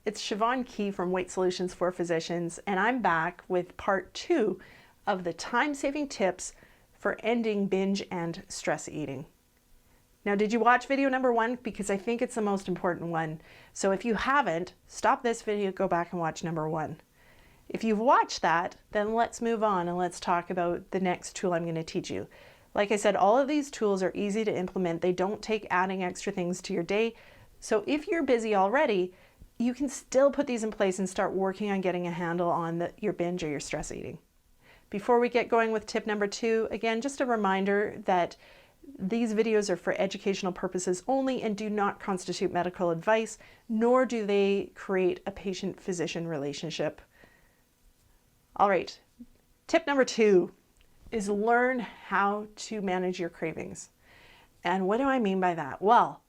It's Siobhan Key from Weight Solutions for Physicians, and I'm back with part 2 of the time-saving tips for ending binge and stress eating. Now, did you watch video number 1? Because I think it's the most important one. So if you haven't, stop this video, go back and watch number 1. If you've watched that, then let's move on and let's talk about the next tool I'm going to teach you. Like I said, all of these tools are easy to implement. They don't take adding extra things to your day. So if you're busy already, you can still put these in place and start working on getting a handle on your binge or your stress eating. Before we get going with tip number 2, again, just a reminder that these videos are for educational purposes only and do not constitute medical advice, nor do they create a patient-physician relationship. All right, tip number 2 is learn how to manage your cravings. And what do I mean by that? Well,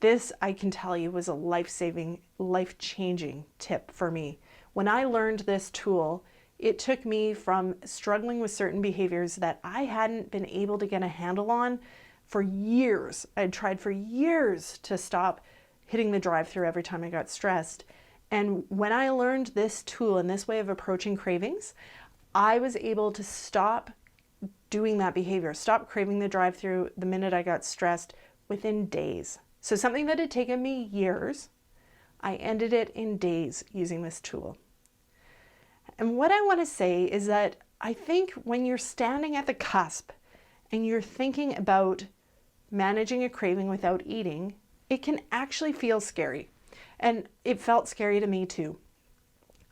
this, I can tell you, was a life-saving, life-changing tip for me. When I learned this tool, it took me from struggling with certain behaviors that I hadn't been able to get a handle on for years. I'd tried for years to stop hitting the drive-thru every time I got stressed. And when I learned this tool and this way of approaching cravings, I was able to stop doing that behavior, stop craving the drive-thru the minute I got stressed within days. So something that had taken me years, I ended it in days using this tool. And what I want to say is that I think when you're standing at the cusp and you're thinking about managing a craving without eating, it can actually feel scary. And it felt scary to me too.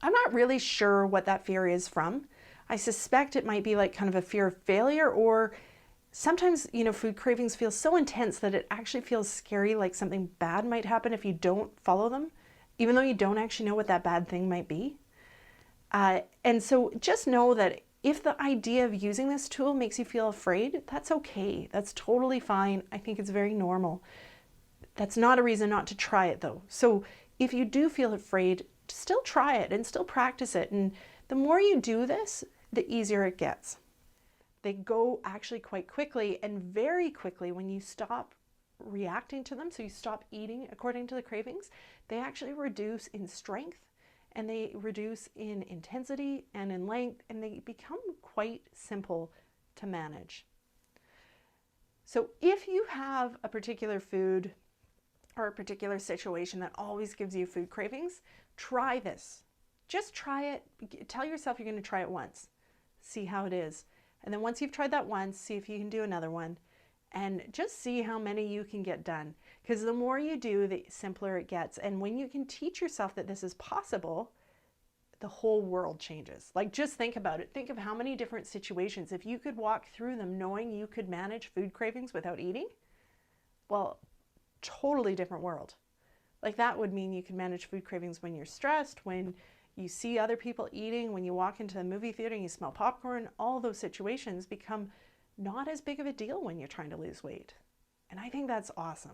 I'm not really sure what that fear is from. I suspect it might be like kind of a fear of failure, or sometimes, food cravings feel so intense that it actually feels scary, like something bad might happen if you don't follow them, even though you don't actually know what that bad thing might be. And so just know that if the idea of using this tool makes you feel afraid, that's okay. That's totally fine. I think it's very normal. That's not a reason not to try it though. So if you do feel afraid, still try it and still practice it. And the more you do this, the easier it gets. They go actually quite quickly, and very quickly when you stop reacting to them, so you stop eating according to the cravings, they actually reduce in strength, and they reduce in intensity and in length, and they become quite simple to manage. So if you have a particular food or a particular situation that always gives you food cravings, try this. Just try it. Tell yourself you're going to try it once. See how it is. And then once you've tried that once, see if you can do another one, and just see how many you can get done. Because the more you do, the simpler it gets. And when you can teach yourself that this is possible, the whole world changes. Like, just think about it. Think of how many different situations, if you could walk through them knowing you could manage food cravings without eating, well, totally different world. Like, that would mean you can manage food cravings when you're stressed, when you see other people eating, when you walk into the movie theater and you smell popcorn. All those situations become not as big of a deal when you're trying to lose weight. And I think that's awesome.